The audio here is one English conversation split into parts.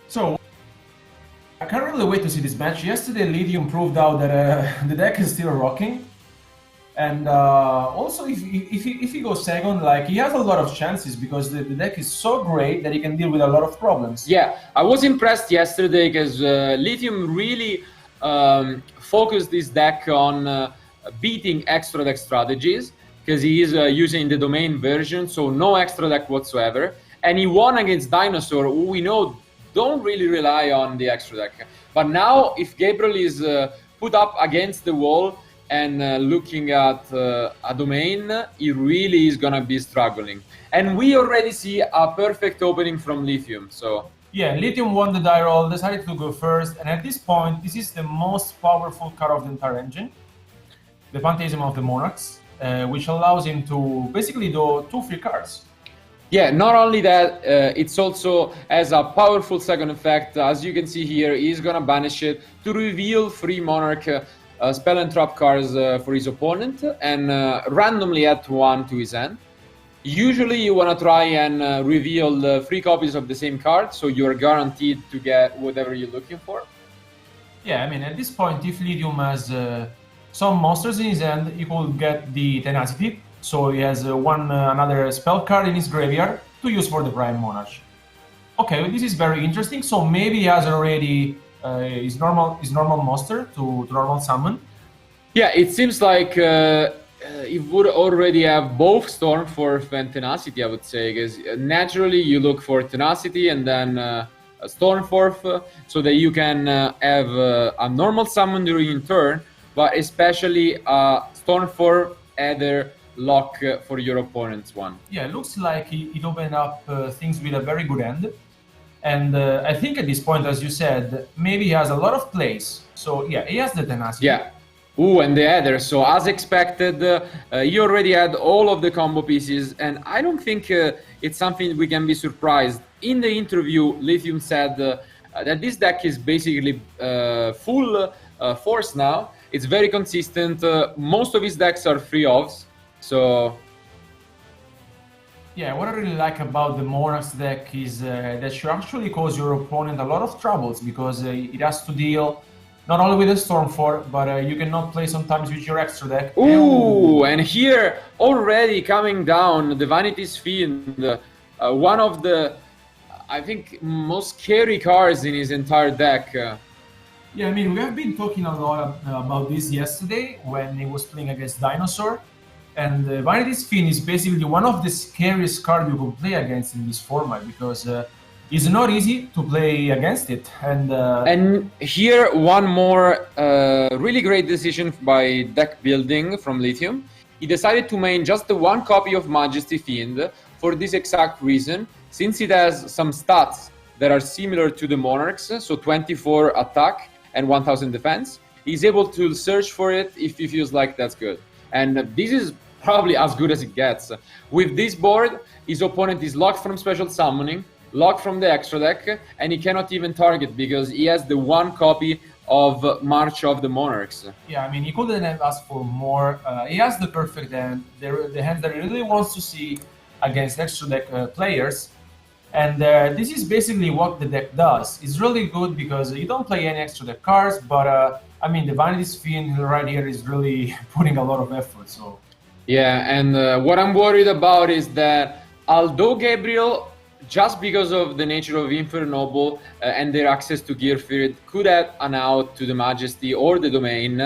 So I can't really wait to see this match. Yesterday, Lithium proved out that the deck is still rocking, and also if he goes second, like he has a lot of chances because the deck is so great that he can deal with a lot of problems. Yeah, I was impressed yesterday because Lithium really focused this deck on beating extra deck strategies because he is using the domain version, so no extra deck whatsoever. And he won against Dinosaur, who we know don't really rely on the extra deck. But now, if Gabriel is put up against the wall and looking at a domain, he really is gonna be struggling. And we already see a perfect opening from Lithium, so... Yeah, Lithium won the die roll, decided to go first, and at this point, this is the most powerful card of the entire engine, the Pantheism of the Monarchs, which allows him to basically do 2 free cards. Yeah, not only that, it's also has a powerful second effect. As you can see here, he's gonna banish it to reveal 3 Monarch spell and trap cards for his opponent and randomly add 1 to his hand. Usually you want to try and reveal 3 copies of the same card, so you're guaranteed to get whatever you're looking for. Yeah, I mean, at this point, if Lithium has some monsters in his hand, he could get the Tenacity, so he has another spell card in his graveyard to use for the Prime Monarch. Okay, this is very interesting, so maybe he has already his normal monster to normal summon. Yeah, it seems like it would already have both Stormforth and Tenacity, I would say, because naturally you look for Tenacity and then Stormforth, so that you can have a normal summon during your turn, but especially Stormforth either lock for your opponent's one. Yeah, it looks like it opened up things with a very good end. And I think at this point, as you said, maybe he has a lot of plays. So yeah, he has the Tenacity. Yeah. Ooh, and the other. So as expected, you already had all of the combo pieces, and I don't think it's something we can be surprised. In the interview, Lithium said that this deck is basically full force now. It's very consistent. Most of his decks are free offs, so... Yeah, what I really like about the Monarchs deck is that you actually cause your opponent a lot of troubles because it has to deal not only with the Stormforth, but you cannot play sometimes with your extra deck. Ooh, and here already coming down the Vanity's Fiend, one of the, I think, most scary cards in his entire deck. Yeah, I mean, we have been talking a lot about this yesterday when he was playing against Dinosaur. And Vanity's Fiend is basically one of the scariest cards you can play against in this format because it's not easy to play against it. And here, one more really great decision by deck building from Lithium. He decided to main just the 1 copy of Majesty Fiend for this exact reason, since it has some stats that are similar to the Monarchs, so 24 attack and 1000 defense. He's able to search for it if he feels like that's good. And this is probably as good as it gets. With this board, his opponent is locked from special summoning, locked from the extra deck, and he cannot even target because he has the 1 copy of March of the Monarchs. Yeah, I mean, he couldn't have asked for more. He has the perfect hand, the hand that he really wants to see against extra deck players. And this is basically what the deck does. It's really good because you don't play any extra deck cards, but I mean, the Vanity's Fiend right here is really putting a lot of effort, so... Yeah, and what I'm worried about is that although Gabriel, just because of the nature of Infernoble and their access to Gearfield, could add an out to the Majesty or the Domain,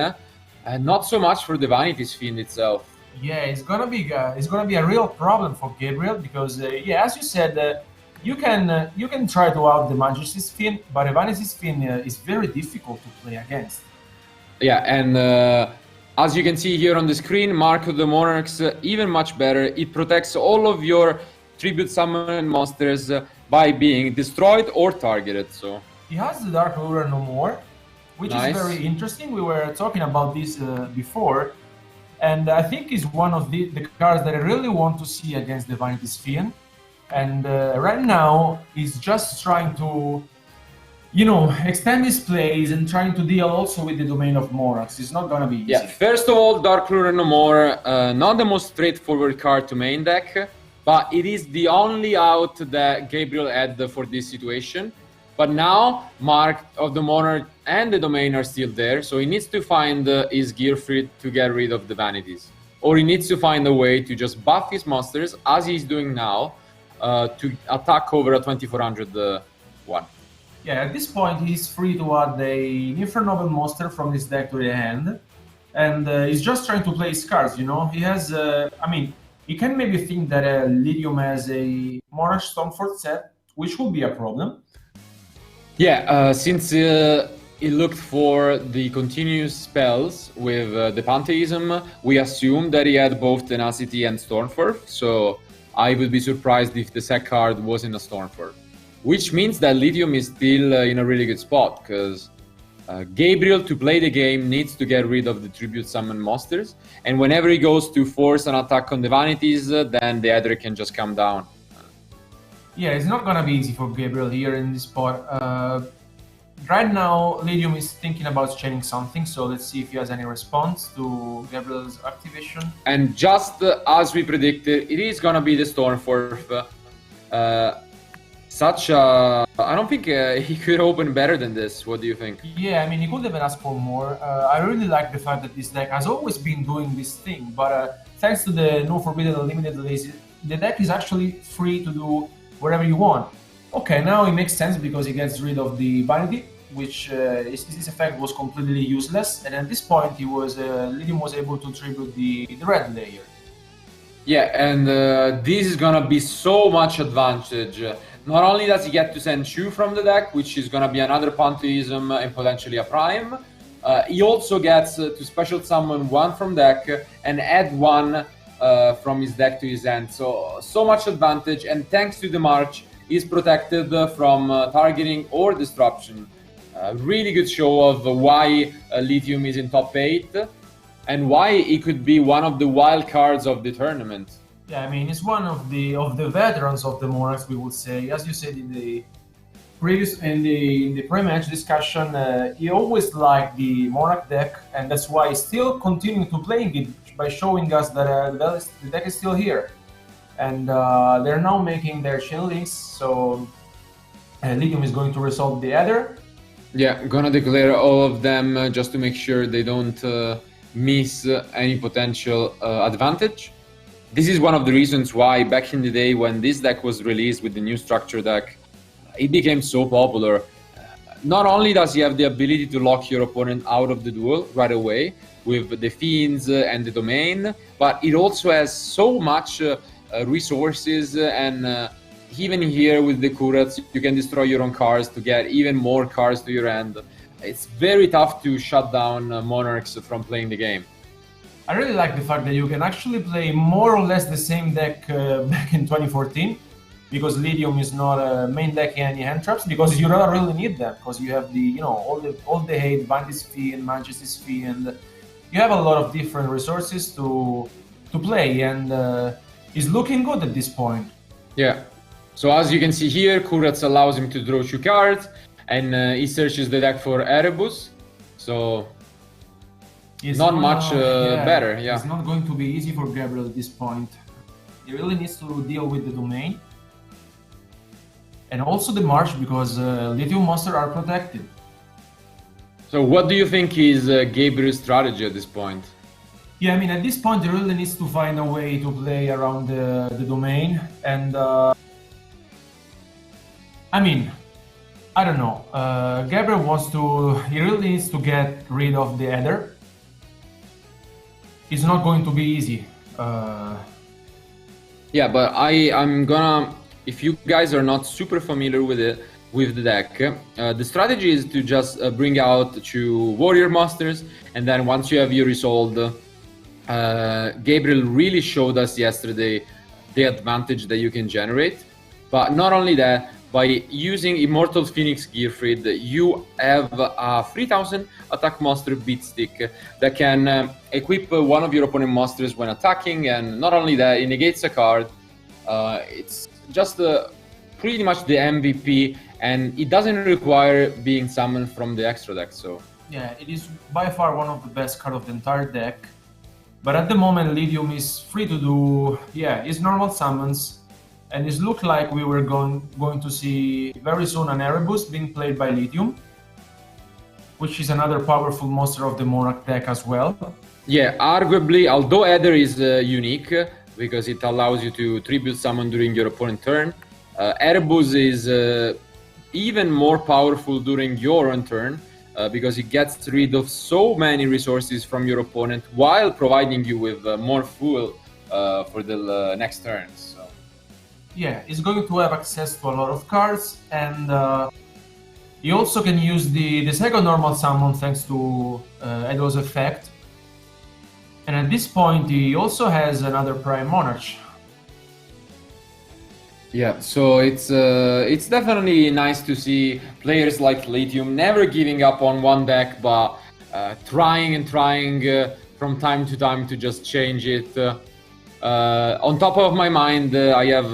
not so much for the Vanity's Fiend itself. Yeah, it's gonna be a real problem for Gabriel because, yeah, as you said, you can try to out the Majesty's Fiend, but the Vanity's Fiend is very difficult to play against. Yeah, and as you can see here on the screen, Mark of the Monarchs, even much better. It protects all of your tribute summon monsters by being destroyed or targeted. So he has the Dark Ruler no more, which nice. Is very interesting. We were talking about this before, and I think it's one of the cards that I really want to see against the Vanity's Fiend. And right now, he's just trying to, you know, extend his plays and trying to deal also with the Domain of Monarchs. It's not gonna be easy. Yeah, first of all, Dark Ruler no more, not the most straightforward card to main deck, but it is the only out that Gabriel had for this situation. But now Mark of the Monarch and the Domain are still there, so he needs to find his gear free to get rid of the vanities. Or he needs to find a way to just buff his monsters, as he's doing now, to attack over a 2400 one. Yeah, at this point he's free to add a Infernoble monster from his deck to the hand, and he's just trying to play his cards, you know? He has, I mean, you can maybe think that Lithium has a Monarch Stormfort set, which would be a problem. Yeah, since he looked for the continuous spells with the Pantheism, we assumed that he had both Tenacity and Stormfort, so I would be surprised if the set card wasn't a Stormfort. Which means that Lithium is still in a really good spot, because Gabriel, to play the game, needs to get rid of the Tribute Summon monsters, and whenever he goes to force an attack on the Vanities, then the Ether can just come down. Yeah, it's not gonna be easy for Gabriel here in this spot. Right now, Lithium is thinking about chaining something, so let's see if he has any response to Gabriel's activation. And just as we predicted, it is gonna be the Stormforth. I don't think he could open better than this. What do you think? Yeah, I mean, he could have asked for more. I really like the fact that this deck has always been doing this thing, but thanks to the no forbidden unlimited lazy, the deck is actually free to do whatever you want. Okay, now it makes sense because he gets rid of the vanity, which this effect was completely useless, and at this point he was Lithium was able to tribute the red layer. Yeah, and this is gonna be so much advantage. Not only does he get to send Shu from the deck, which is gonna be another Pantheism and potentially a Prime, he also gets to special summon one from deck and add one from his deck to his hand. So much advantage, and thanks to the March, he's protected from targeting or disruption. Really good show of why Lithium is in top 8 and why he could be one of the wild cards of the tournament. Yeah, I mean, he's one of the veterans of the Monarchs, we would say. As you said in the previous in the pre-match discussion, he always liked the Monarch deck, and that's why he's still continuing to playing it by showing us that the deck is still here. And they're now making their chain links, so Lithium is going to resolve the Ether. Yeah, gonna declare all of them just to make sure they don't miss any potential advantage. This is one of the reasons why back in the day when this deck was released with the new structure deck, it became so popular. Not only does he have the ability to lock your opponent out of the duel right away with the Fiends and the Domain, but it also has so much resources, and even here with the Kurats, you can destroy your own cards to get even more cards to your hand. It's very tough to shut down Monarchs from playing the game. I really like the fact that you can actually play more or less the same deck back in 2014, because Lithium is not a main deck in any hand traps, because you don't really need them, because you have the all the hate, Vandy's Fiend, Majesty's Fiend, you have a lot of different resources to play, and he's looking good at this point. Yeah. So as you can see here, Kurats allows him to draw 2 cards, and he searches the deck for Erebus. So not much better. Yeah. It's not going to be easy for Gabriel at this point. He really needs to deal with the Domain. And also the March, because Lithium monsters are protected. So what do you think is Gabriel's strategy at this point? Yeah, I mean, at this point, he really needs to find a way to play around the Domain. And, I mean, I don't know. Gabriel he really needs to get rid of the Ether. It's not going to be easy. Yeah, but I'm gonna, if you guys are not super familiar with the deck, the strategy is to just bring out 2 warrior monsters, and then once you have your resolved, Gabriel really showed us yesterday the advantage that you can generate. But not only that, by using Immortal Phoenix Gearfried, you have a 3000 attack monster beat stick that can equip one of your opponent monsters when attacking, and not only that, it negates a card. It's just pretty much the MVP, and it doesn't require being summoned from the extra deck. So yeah, it is by far one of the best cards of the entire deck. But at the moment, Lithium is free to do his normal summons. and it looked like we were going to see very soon an Erebus being played by Lithium, which is another powerful monster of the Monarch deck as well. Yeah, arguably, although Ether is unique because it allows you to tribute summon during your opponent's turn, Erebus is even more powerful during your own turn because it gets rid of so many resources from your opponent while providing you with more fuel for the next turns. So. Yeah, it's going to have access to a lot of cards, and you also can use the second normal summon thanks to Edo's effect. And at this point, he also has another Prime Monarch. Yeah, so it's definitely nice to see players like Lithium never giving up on one deck, but trying and trying from time to time to just change it. On top of my mind, I have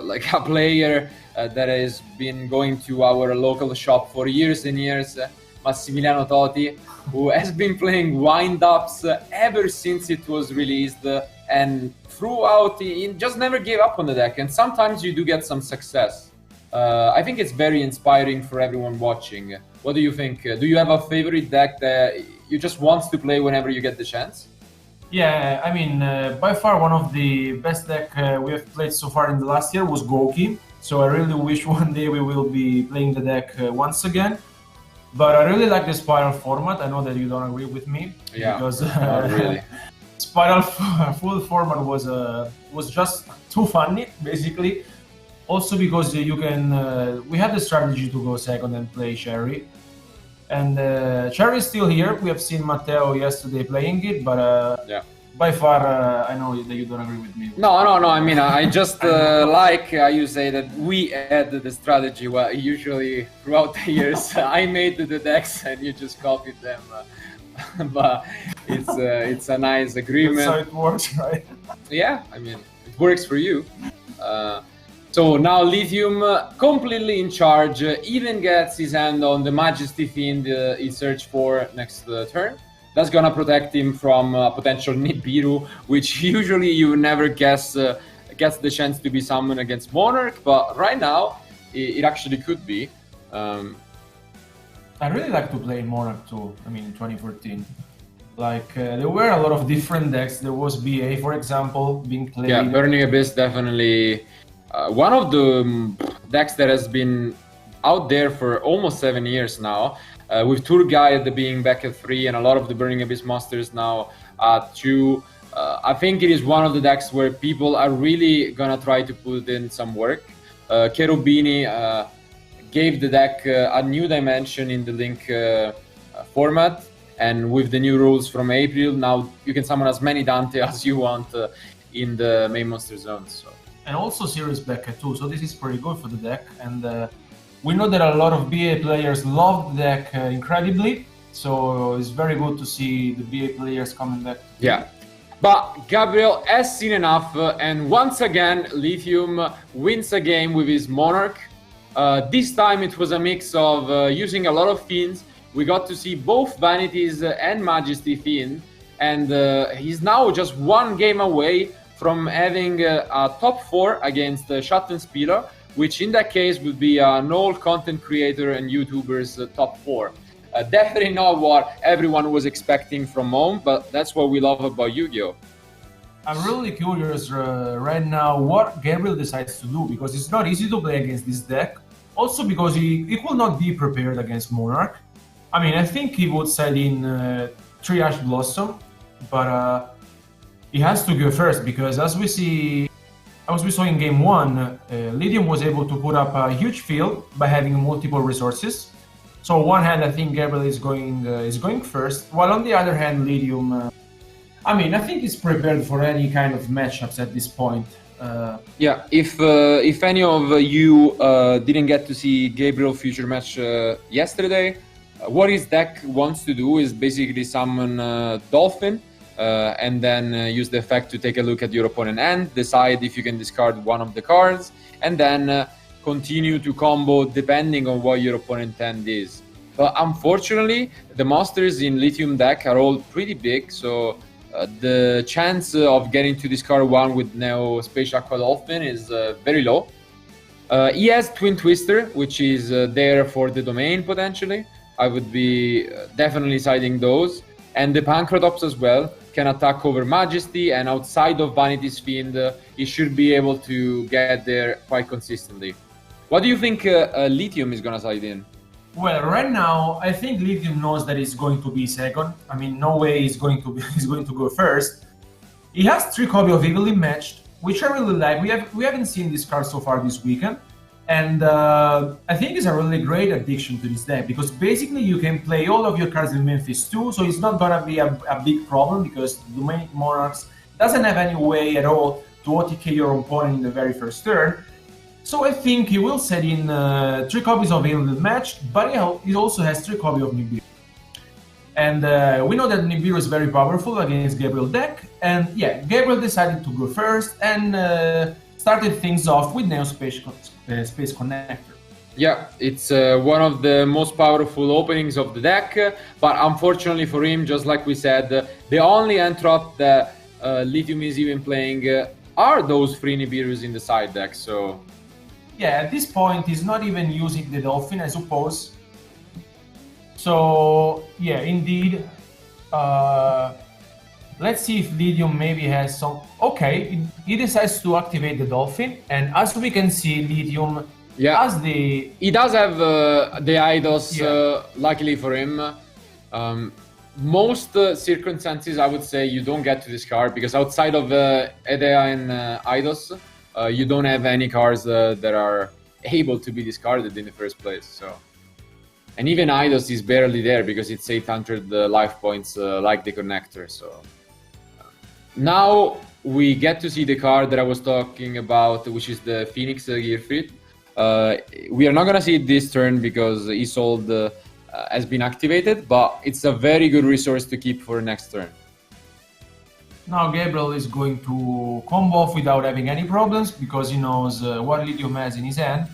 like a player that has been going to our local shop for years and years, Massimiliano Toti, who has been playing wind-ups ever since it was released, and throughout he just never gave up on the deck, and sometimes you do get some success. I think it's very inspiring for everyone watching. What do you think? Do you have a favorite deck that you just want to play whenever you get the chance? Yeah, I mean, by far one of the best deck we have played so far in the last year was Goki, so I really wish one day we will be playing the deck once again. But I really like the Spiral format. I know that you don't agree with me. Yeah, because not really. Spiral full format was just too funny, basically. Also because you can, we had the strategy to go second and play Cherry. And Cherry is still here. We have seen Matteo yesterday playing it, but yeah. By far, I know that you don't agree with me. No. I mean, I just like you say that we add the strategy. Well, usually throughout the years, I made the decks and you just copied them. But it's a nice agreement. That's how it works, right? Yeah, I mean, it works for you. So now Lithium, completely in charge, even gets his hand on the Majesty Fiend he searched for next turn. That's gonna protect him from potential Nibiru, which usually you never guess gets the chance to be summoned against Monarch, but right now it actually could be. I really like to play Monarch too. I mean, in 2014. Like, there were a lot of different decks. There was BA, for example, being played. Yeah, Burning Abyss definitely one of the decks that has been out there for almost 7 years now, with Tour Guide being back at 3 and a lot of the Burning Abyss monsters now at 2. I think it is one of the decks where people are really gonna try to put in some work. Cherubini gave the deck a new dimension in the Link format, and with the new rules from April, now you can summon as many Dante as you want in the main monster zones. So. And also Sirius back at 2, so this is pretty good for the deck. And we know that a lot of BA players love the deck incredibly, so it's very good to see the BA players coming back. Yeah. But Gabriel has seen enough, and once again, Lithium wins a game with his Monarch. This time it was a mix of using a lot of Fiends. We got to see both Vanities and Majesty Fiend, and he's now just one game away from having a top 4 against Schattenspieler, which in that case would be an old content creator and YouTuber's top 4. Definitely not what everyone was expecting from home, but that's what we love about Yu-Gi-Oh! I'm really curious right now what Gabriel decides to do, because it's not easy to play against this deck. Also because he will not be prepared against Monarch. I mean, I think he would set in 3 Ash Blossom, but he has to go first, because as we saw in game 1, Lithium was able to put up a huge field by having multiple resources. So on one hand, I think Gabriel is going first, while on the other hand, Lithium, I mean, I think he's prepared for any kind of matchups at this point. Yeah, if any of you didn't get to see Gabriel future match yesterday, what his deck wants to do is basically summon Dolphin, and then use the effect to take a look at your opponent's hand, decide if you can discard one of the cards, and then continue to combo depending on what your opponent's hand is. But unfortunately, the monsters in Lithium deck are all pretty big, so the chance of getting to discard one with Neo Space Aqua Dolphin is very low. He has Twin Twister, which is there for the domain potentially. I would be definitely siding those. And the Pancratops as well can attack over Majesty, and outside of Vanity's Fiend, he should be able to get there quite consistently. What do you think Lithium is gonna side in? Well, right now, I think Lithium knows that he's going to be second. I mean, no way he's going to he's going to go first. He has 3 copies of Evilly Matched, which I really like. We haven't seen this card so far this weekend, and I think it's a really great addition to this deck because basically you can play all of your cards in Memphis too, so it's not gonna be a big problem because Domain Monarchs doesn't have any way at all to OTK your opponent in the very first turn. So I think he will set in 3 copies of Evilly Matched, but he also has 3 copies of Nibiru. And we know that Nibiru is very powerful against Gabriel deck, and yeah, Gabriel decided to go first and started things off with Neo Space Connector. Yeah, it's one of the most powerful openings of the deck, but unfortunately for him, just like we said, the only Entrop that Lithium is even playing are those 3 Nibirus in the side deck, so... Yeah, at this point, he's not even using the Dolphin, I suppose. So, yeah, indeed. Let's see if Lithium maybe has some... Okay, he decides to activate the Dolphin, and as we can see, Lithium has the... He does have the Eidos, luckily for him. Most circumstances, I would say, you don't get to discard, because outside of Edea and Eidos, you don't have any cards that are able to be discarded in the first place. So, and even Eidos is barely there because it's 800 life points like the connector. So now we get to see the card that I was talking about, which is the Phoenix Gearfrit. We are not gonna see it this turn because Isolde has been activated, but it's a very good resource to keep for next turn. Now Gabriel is going to combo off without having any problems because he knows what Lithium has in his hand.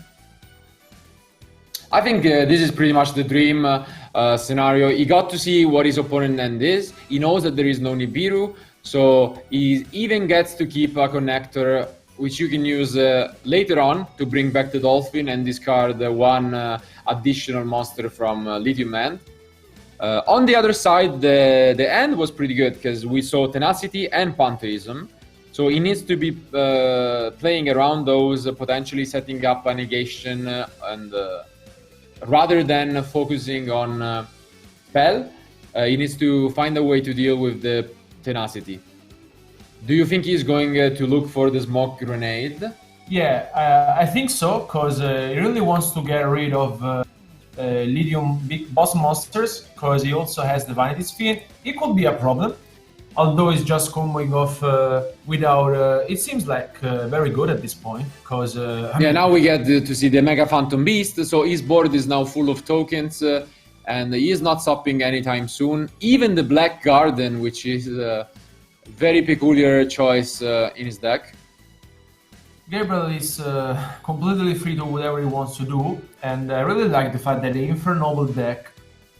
I think this is pretty much the dream scenario. He got to see what his opponent end is. He knows that there is no Nibiru, so he even gets to keep a connector, which you can use later on to bring back the Dolphin and discard one additional monster from Lithium end. On the other side, the end was pretty good because we saw Tenacity and Pantheism. So he needs to be playing around those, potentially setting up a negation, and rather than focusing on spell, he needs to find a way to deal with the Tenacity. Do you think he's going to look for the Smoke Grenade? Yeah, I think so, because he really wants to get rid of Lithium big boss monsters, because he also has the Vanity's Fiend. It could be a problem, although it's just comboing off without... it seems like very good at this point, because... now we get to see the Mega Phantom Beast, so his board is now full of tokens, and he is not stopping anytime soon. Even the Black Garden, which is a very peculiar choice in his deck. Gabriel is completely free to do whatever he wants to do, and I really like the fact that the Infernoble deck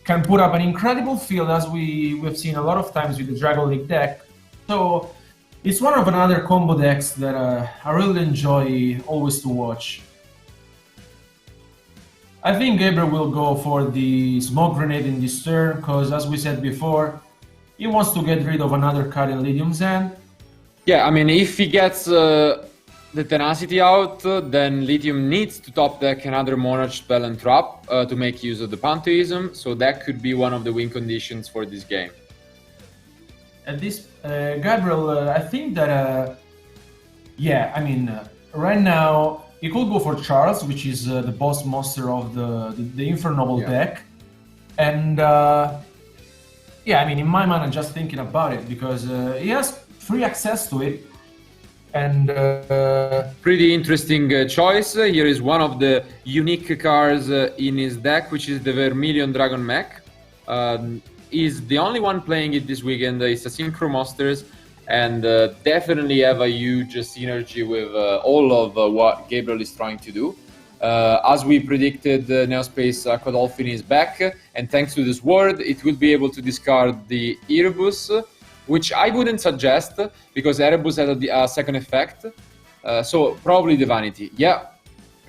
can put up an incredible field, as we've seen a lot of times with the Dragon League deck. So it's one of another combo decks that I really enjoy always to watch. I think Gabriel will go for the Smoke Grenade in this turn, because as we said before, he wants to get rid of another card in Lithium's hand. Yeah, I mean, if he gets the Tenacity out, then Lithium needs to top deck another Monarch spell and trap to make use of the Pantheism, so that could be one of the win conditions for this game. At this, Gabriel, I think that, right now, he could go for Charles, which is the boss monster of the Infernoble deck, and in my mind, I'm just thinking about it, because he has free access to it. And pretty interesting choice. Here is one of the unique cards in his deck, which is the Vermilion Dragon Mech. He's the only one playing it this weekend. It's a Synchro Monsters, and definitely have a huge synergy with all of what Gabriel is trying to do. As we predicted, Neospace Aqua Dolphin is back, and thanks to this word, it will be able to discard the Erebus which I wouldn't suggest because Erebus has a second effect. So probably the Vanity. Yeah,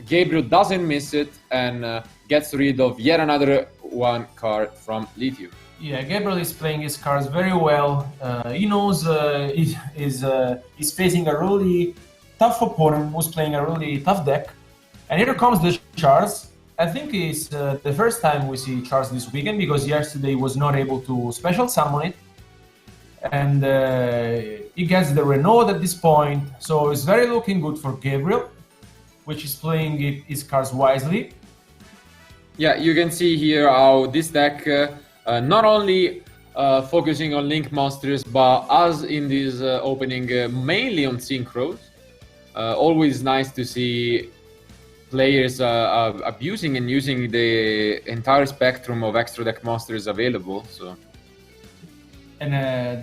Gabriel doesn't miss it and gets rid of yet another one card from Lithium. Yeah, Gabriel is playing his cards very well. He knows he's facing a really tough opponent who's playing a really tough deck. And here comes the Charles. I think it's the first time we see Charles this weekend because yesterday he was not able to special summon it. And he gets the Renault at this point. So it's very looking good for Gabriel, which is playing his cards wisely. Yeah, you can see here how this deck not only focusing on Link monsters, but as in this opening, mainly on synchros. Always nice to see players abusing and using the entire spectrum of extra deck monsters available. So, and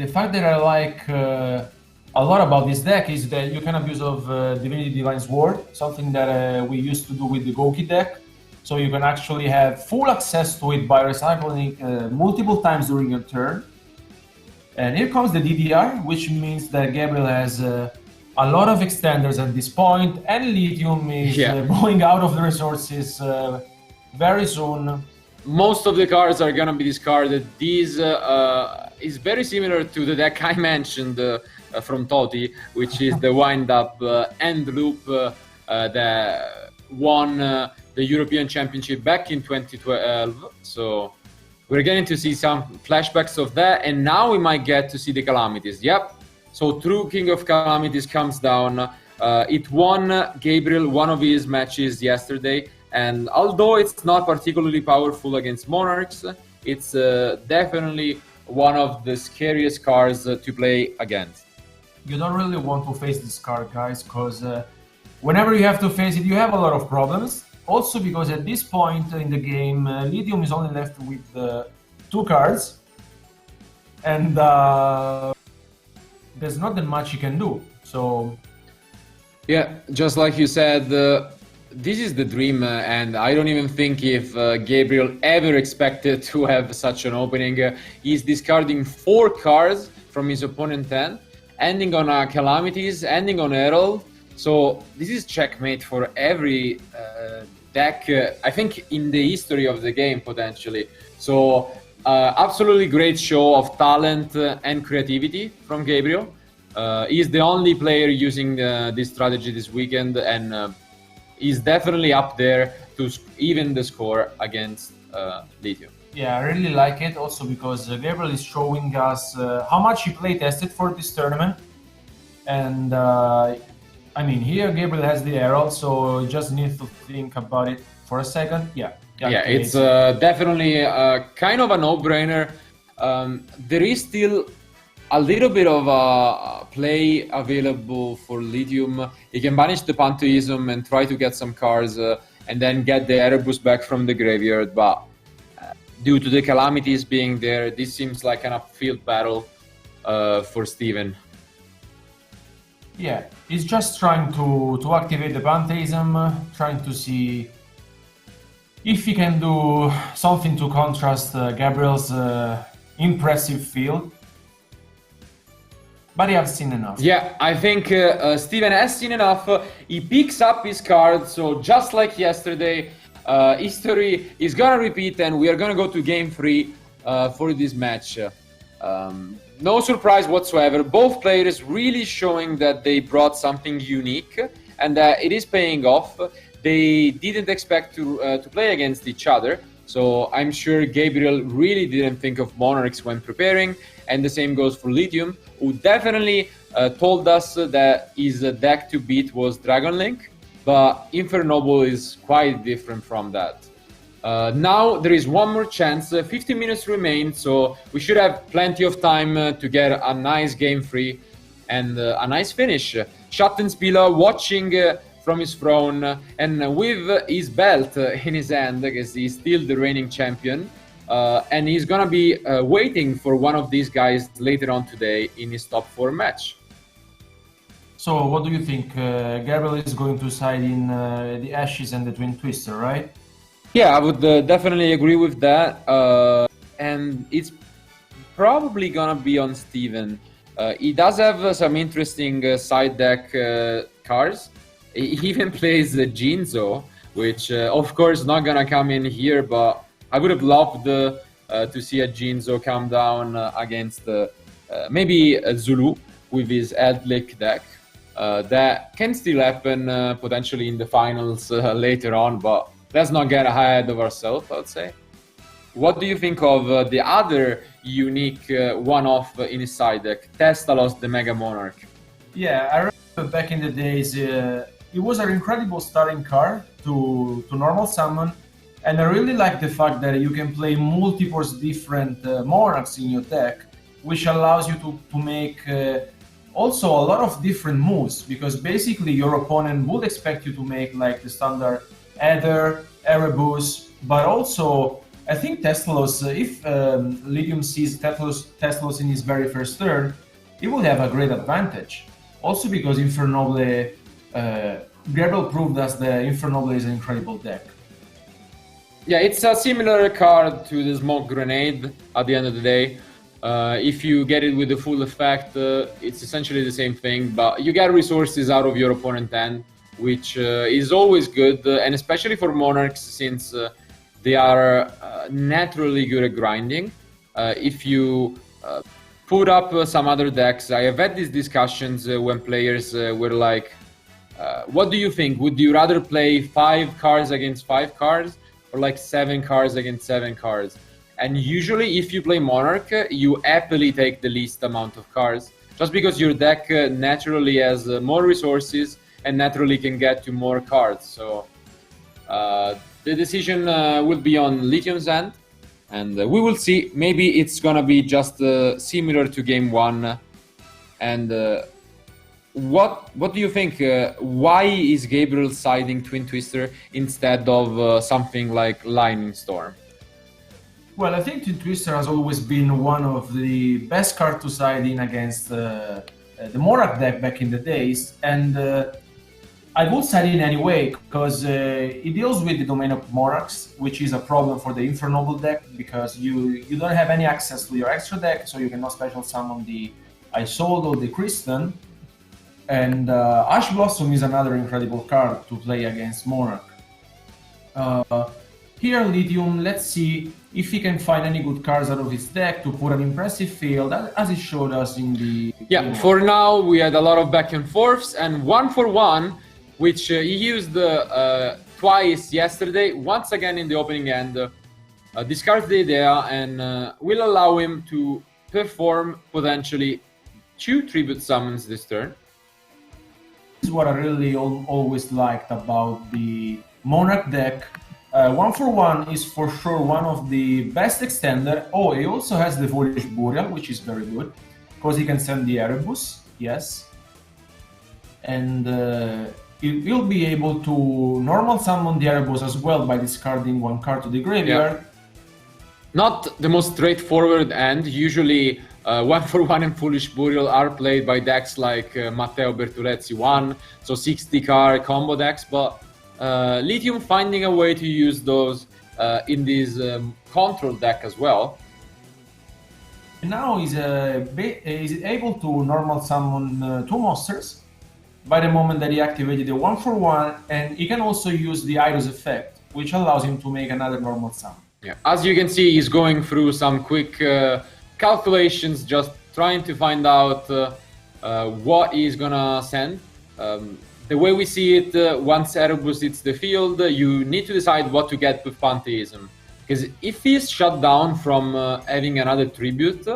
the fact that I like a lot about this deck is that you can abuse of Divinity Divine Sword, something that we used to do with the Goki deck. So you can actually have full access to it by recycling it multiple times during your turn. And here comes the DDR, which means that Gabriel has a lot of extenders at this point, and Lithium is going out of the resources very soon. Most of the cards are gonna be discarded. These is very similar to the deck I mentioned from Toti, which is the wind-up end loop that won the European Championship back in 2012. So we're getting to see some flashbacks of that, and now we might get to see the Calamities. Yep. So true King of Calamities comes down. It won Gabriel one of his matches yesterday, and although it's not particularly powerful against Monarchs, it's definitely one of the scariest cards to play against. You don't really want to face this card, guys, because whenever you have to face it, you have a lot of problems. Also because at this point in the game, Lithium is only left with 2 cards, and there's not that much you can do. So yeah, just like you said, this is the dream, and I don't even think if Gabriel ever expected to have such an opening. He's discarding 4 cards from his opponent's hand, ending on Calamities, ending on Herald. So this is checkmate for every deck, I think, in the history of the game, potentially. So absolutely great show of talent and creativity from Gabriel. He's the only player using this strategy this weekend, and he's definitely up there to even the score against Lithium. Yeah, I really like it also because Gabriel is showing us how much he play tested for this tournament. And I mean, here Gabriel has the Herald, so you just need to think about it for a second. Yeah, it's definitely kind of a no-brainer. There is still a little bit of play available for Lithium. He can banish the Pantheism and try to get some cards and then get the Erebus back from the graveyard, but due to the Calamities being there, this seems like an upfield battle for Steven. Yeah, he's just trying to activate the Pantheism, trying to see if he can do something to contrast Gabriel's impressive field. But he has seen enough. Yeah, I think Steven has seen enough. He picks up his card, so just like yesterday, history is gonna repeat, and we are gonna go to game 3 for this match. No surprise whatsoever. Both players really showing that they brought something unique, and it is paying off. They didn't expect to play against each other, so I'm sure Gabriel really didn't think of Monarchs when preparing, and the same goes for Lithium, who definitely told us that his deck to beat was Dragon Link, but Infernoble is quite different from that. Now there is one more chance, 15 minutes remain, so we should have plenty of time to get a nice game 3 and a nice finish. Schattenspieler watching from his throne and with his belt in his hand, because he's still the reigning champion, and he's gonna be waiting for one of these guys later on today in his top 4 match. So what do you think? Gabriel is going to side in the Ashes and the Twin Twister, right? Yeah, I would definitely agree with that. And it's probably gonna be on Steven. He does have some interesting side deck cards. He even plays Jinzo, which of course not gonna come in here, but I would have loved to see a Jinzo come down against maybe a Zulu with his Eldlick deck. That can still happen potentially in the finals later on, but let's not get ahead of ourselves, I would say. What do you think of the other unique one-off in his side deck, Testalos, the Mega Monarch? Yeah, I remember back in the days, it was an incredible starting card to normal summon, and I really like the fact that you can play multiple different monarchs in your deck, which allows you to make also a lot of different moves, because basically your opponent would expect you to make like the standard Ether, Erebus, but also I think Testalos, if Lithium sees Testalos in his very first turn, he will have a great advantage. Also because Infernoble, Gabriel proved us that Infernoble is an incredible deck. Yeah, it's a similar card to the Smoke Grenade at the end of the day. If you get it with the full effect, it's essentially the same thing, but you get resources out of your opponent's hand, which is always good, and especially for Monarchs, since they are naturally good at grinding. If you put up some other decks, I have had these discussions when players were like, what do you think? Would you rather play 5 cards against 5 cards or like 7 cards against 7 cards? And usually if you play Monarch, you happily take the least amount of cards, just because your deck naturally has more resources and naturally can get to more cards. So the decision will be on Lithium's end, and we will see. Maybe it's gonna be just similar to game 1. And what do you think? Why is Gabriel siding Twin Twister instead of something like Lightning Storm? Well, I think Twin Twister has always been one of the best cards to side in against the Monarch deck back in the days, and I would side in anyway, because it deals with the domain of Monarchs, which is a problem for the Infernoble deck, because you don't have any access to your extra deck, so you cannot special summon the Isolde or the Kristen. And Ash Blossom is another incredible card to play against Monarch. Here, Lithium, let's see if he can find any good cards out of his deck to put an impressive field, as he showed us in the... Yeah, for now we had a lot of back and forths, and 1-for-1, which he used twice yesterday, once again in the opening hand, discards the idea and will allow him to perform potentially 2 tribute summons this turn. This is what I really always liked about the Monarch deck. 1-for-1 is for sure one of the best extender. Oh, he also has the Volish Burial, which is very good, because he can send the Erebus, yes. And he'll be able to normal summon the Erebus as well by discarding 1 card to the graveyard. Yeah. Not the most straightforward end. Usually 1-for-1 and Foolish Burial are played by decks like Matteo Bertolezzi 1, so 60 card combo decks, but Lithium finding a way to use those in this control deck as well. Now he's able to normal summon 2 monsters by the moment that he activated the 1-for-1, and he can also use the Eidos effect, which allows him to make another normal summon. Yeah, as you can see, he's going through some quick calculations, just trying to find out what he's gonna send. The way we see it, once Erebus hits the field, you need to decide what to get with Pantheism. Because if he's shut down from having another tribute,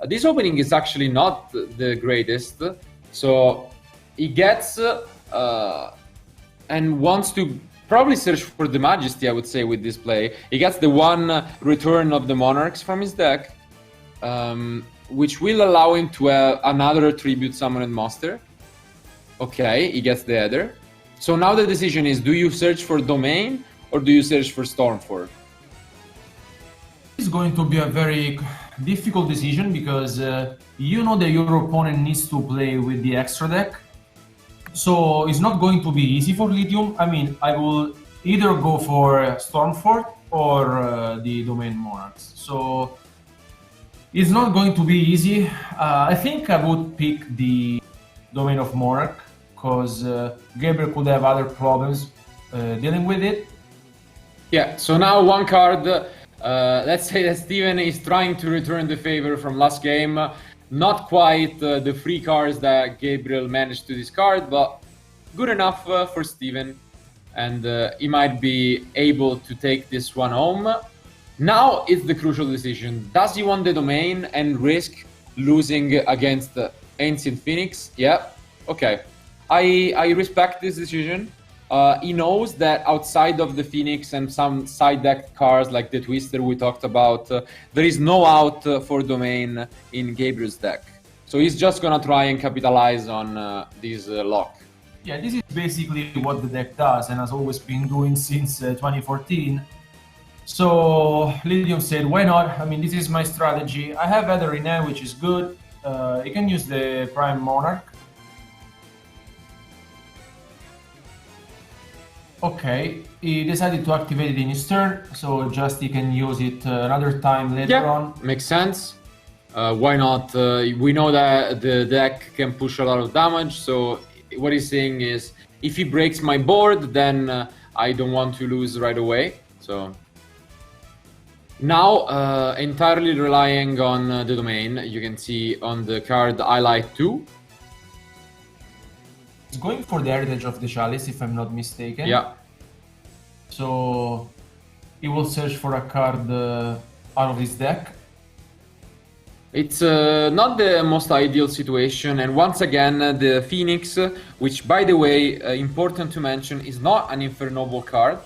this opening is actually not the greatest. So he gets and wants to probably search for the Majesty, I would say, with this play. He gets the 1 return of the Monarchs from his deck, which will allow him to have another tribute summoned monster. Okay, he gets the Ether. So now the decision is, do you search for Domain or do you search for Stormfort? It's going to be a very difficult decision, because you know that your opponent needs to play with the extra deck. So it's not going to be easy for Lithium. I mean, I will either go for Stormfort or the Domain Monarchs. So It's not going to be easy. I think I would pick the Domain of Monarch, because Gabriel could have other problems dealing with it. Yeah, so now one card. Let's say that Steven is trying to return the favor from last game. Not quite the free cards that Gabriel managed to discard, but good enough for Steven. And he might be able to take this one home. Now it's the crucial decision. Does he want the domain and risk losing against Ancient Phoenix? Yeah, okay. I respect this decision. He knows that outside of the Phoenix and some side deck cards like the Twister we talked about, there is no out for domain in Gabriel's deck. So he's just gonna try and capitalize on this lock. Yeah, this is basically what the deck does and has always been doing since 2014. So Lithium said, why not? I mean, this is my strategy. I have Ether in hand, which is good. You can use the Prime Monarch. Okay, he decided to activate it in his turn, so just he can use it another time later on. Makes sense. Why not? We know that the deck can push a lot of damage, so what he's saying is, if he breaks my board, then I don't want to lose right away. So now, entirely relying on the domain, you can see on the card Highlight 2. He's going for the Heritage of the Chalice, if I'm not mistaken. Yeah. So he will search for a card out of his deck. It's not the most ideal situation, and once again, the Phoenix, which, by the way, important to mention, is not an Infernoble card.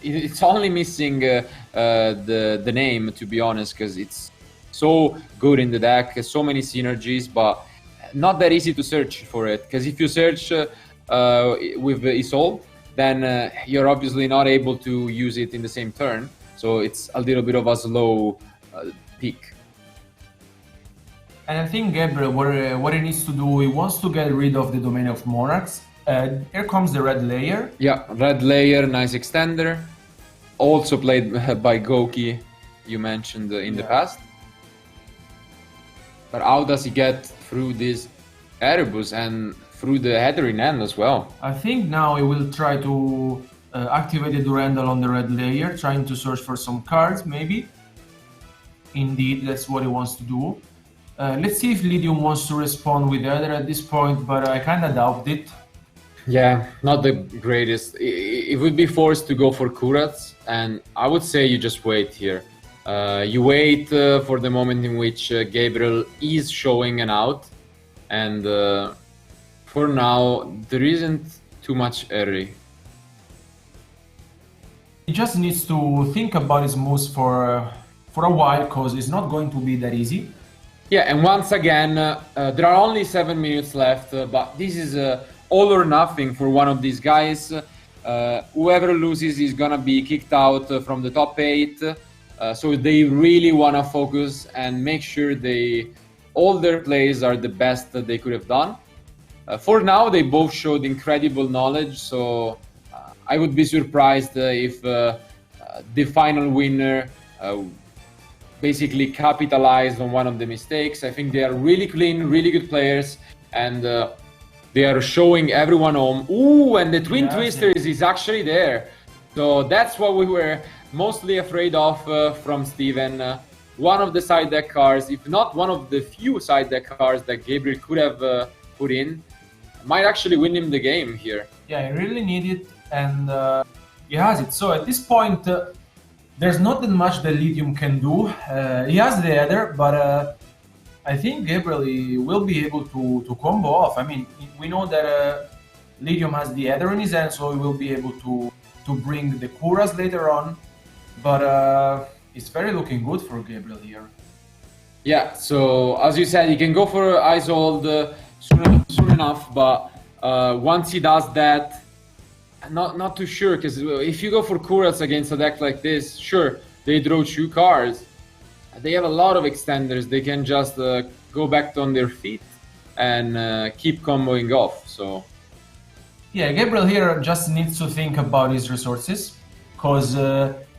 It's only missing the name, to be honest, because it's so good in the deck, so many synergies, but not that easy to search for it. Because if you search with Isolde, then you're obviously not able to use it in the same turn. So it's a little bit of a slow pick. And I think Gabriel, what he needs to do, he wants to get rid of the Domain of Monarchs. Here comes the red layer. Yeah, red layer, nice extender. Also played by Goki, you mentioned in the past. But how does he get through this Erebus and through the header in hand as well? I think now he will try to activate the Durandal on the red layer, trying to search for some cards, maybe. Indeed, that's what he wants to do. Let's see if Lithium wants to respond with Heather at this point, but I kind of doubt it. Yeah, not the greatest. It would be forced to go for Kurats, and I would say you just wait here. You wait for the moment in which Gabriel is showing an out, and for now, there isn't too much hurry. He just needs to think about his moves for a while, because it's not going to be that easy. Yeah, and once again, there are only 7 minutes left, but this is all or nothing for one of these guys. Whoever loses is gonna be kicked out from the top 8, so they really wanna focus and make sure all their plays are the best that they could have done. For now, they both showed incredible knowledge, so I would be surprised if the final winner basically capitalized on one of the mistakes. I think they are really clean, really good players, and they are showing everyone home. Ooh, and the Twin Twisters is actually there. So that's what we were mostly afraid of from Steven. One of the side deck cards, if not one of the few side deck cards that Gabriel could have put in, might actually win him the game here. Yeah, he really needed it, and he has it. So at this point, there's not that much that Lithium can do. He has the header, but I think Gabriel will be able to combo off. I mean, we know that Lithium has the header in his hand, so he will be able to bring the Kuras later on. But it's very looking good for Gabriel here. Yeah, so as you said, he can go for Isolde soon enough, but once he does that, not too sure, because if you go for Kurats against a deck like this, sure, they draw 2 cards. They have a lot of extenders. They can just go back on their feet and keep comboing off. So yeah, Gabriel here just needs to think about his resources, because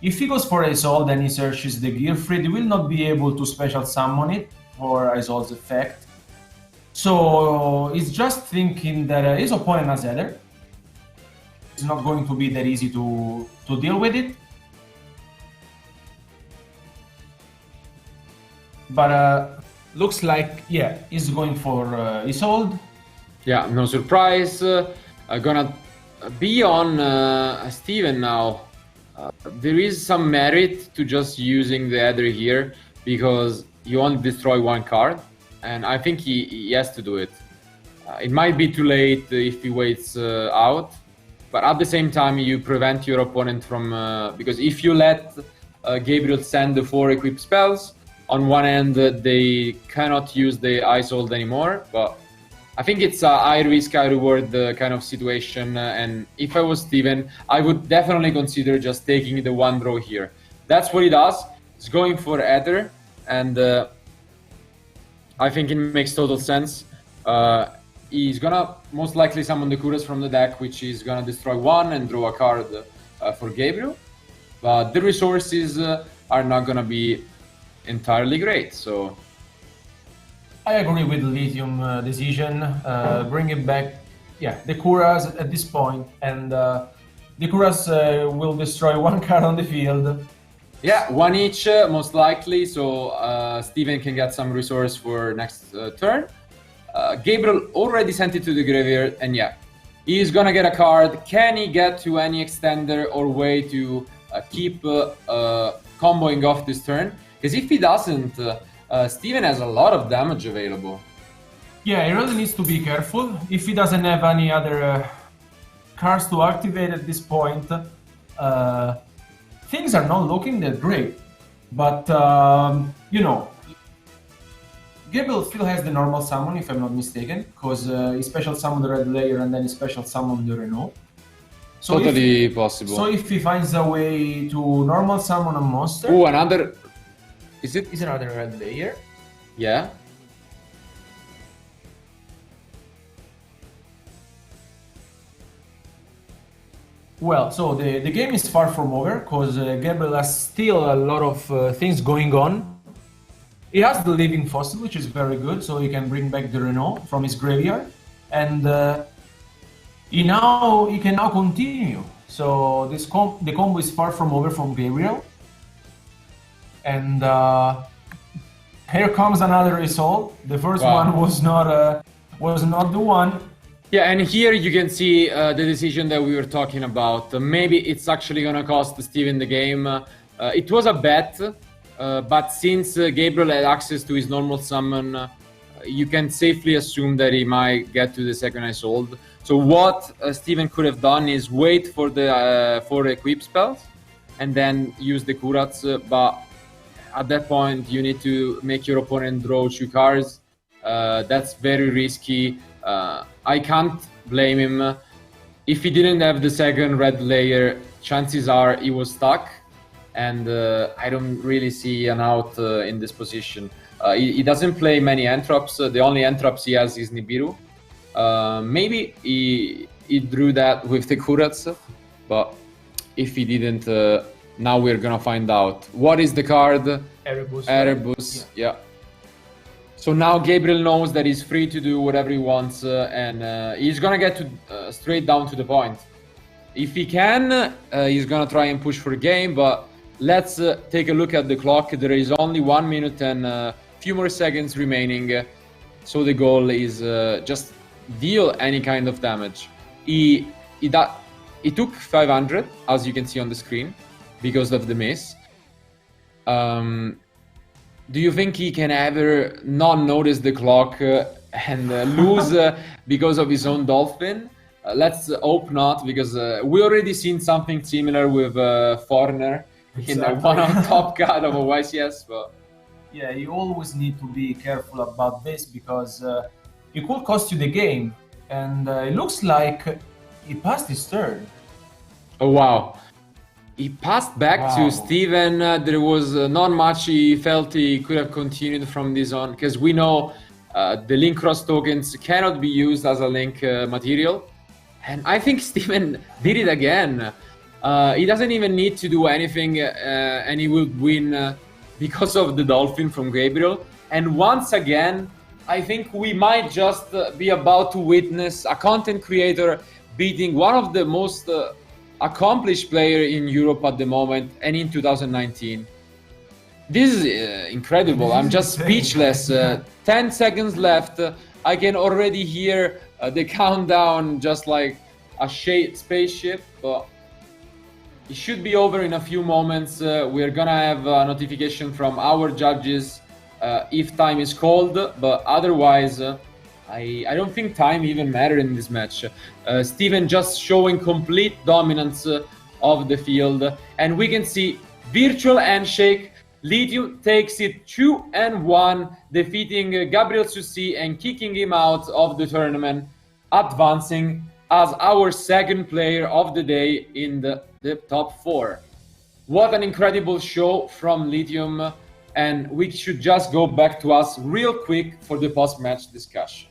if he goes for Isolde and he searches the Gearfried, he will not be able to special summon it for Isolde's effect. So he's just thinking that his opponent has Ether. It's not going to be that easy to deal with it. But looks like, yeah, he's going for Isolde. Yeah, no surprise. Gonna be on Steven now. There is some merit to just using the Ether here because you only destroy one card, and I think he has to do it. It might be too late if he waits out, but at the same time you prevent your opponent from because if you let Gabriel send the 4 equipped spells, on one end they cannot use the Isolde anymore, but I think it's a high risk, high reward kind of situation, and if I was Steven, I would definitely consider just taking the one draw here. That's what he does. He's going for Ether, and I think it makes total sense. He's gonna most likely summon the Kuras from the deck, which is gonna destroy one and draw a card for Gabriel, but the resources are not gonna be entirely great, so... I agree with the Lithium decision. Bring it back, yeah, the Kuras at this point, and the Kuras will destroy one card on the field. Yeah, one each, most likely, so Steven can get some resource for next turn. Gabriel already sent it to the graveyard, and yeah, he's gonna get a card. Can he get to any extender or way to keep comboing off this turn? Because if he doesn't, Steven has a lot of damage available. Yeah, he really needs to be careful. If he doesn't have any other cards to activate at this point, things are not looking that great. But, you know, Gabriel still has the normal summon, if I'm not mistaken, because he special summoned the Red Layer and then he special summoned the Renault. So Totally possible. So if he finds a way to normal summon a monster... Oh, another... Is another Red Layer? Yeah. Well, so the game is far from over, because Gabriel has still a lot of things going on. He has the Living Fossil, which is very good, so he can bring back the Renault from his graveyard. And he can now continue. So the combo is far from over from Gabriel. And here comes another result. The first one was not the one. Yeah, and here you can see the decision that we were talking about. Maybe it's actually gonna cost Steven the game. It was a bet, but since Gabriel had access to his normal summon, you can safely assume that he might get to the second Isolde. So what Steven could have done is wait for the 4 equip spells and then use the Kurats, but at that point, you need to make your opponent draw 2 cards. That's very risky. I can't blame him. If he didn't have the second Red Layer, chances are he was stuck. And I don't really see an out in this position. He doesn't play many Entrops. The only Entrops he has is Nibiru. Maybe he drew that with the Kurats. But if he didn't... now we're gonna find out. What is the card? Erebus. Erebus, yeah. So now Gabriel knows that he's free to do whatever he wants, and he's gonna get to straight down to the point. If he can, he's gonna try and push for a game, but let's take a look at the clock. There is only 1 minute and a few more seconds remaining, so the goal is just deal any kind of damage. He took 500, as you can see on the screen, because of the miss. Do you think he can ever not notice the clock and lose because of his own dolphin? Let's hope not, because we already seen something similar with Foreigner in the one on top card of a YCS. But yeah, you always need to be careful about this, because it could cost you the game, and it looks like he passed his turn. Oh wow. He passed back to Steven. There was not much he felt he could have continued from this on, because we know the link cross tokens cannot be used as a link material. And I think Steven did it again. He doesn't even need to do anything, and he will win because of the Dolphin from Gabriel. And once again, I think we might just be about to witness a content creator beating one of the most accomplished player in Europe at the moment and in 2019. This is incredible. I'm just speechless. 10 seconds left. I can already hear the countdown just like a spaceship. But it should be over in a few moments. We're gonna have a notification from our judges if time is called, but otherwise I don't think time even mattered in this match. Steven just showing complete dominance of the field, and we can see virtual handshake. Lithium takes it 2-1, defeating Gabriel Soussi and kicking him out of the tournament, advancing as our second player of the day in the top 4. What an incredible show from Lithium, and we should just go back to us real quick for the post-match discussion.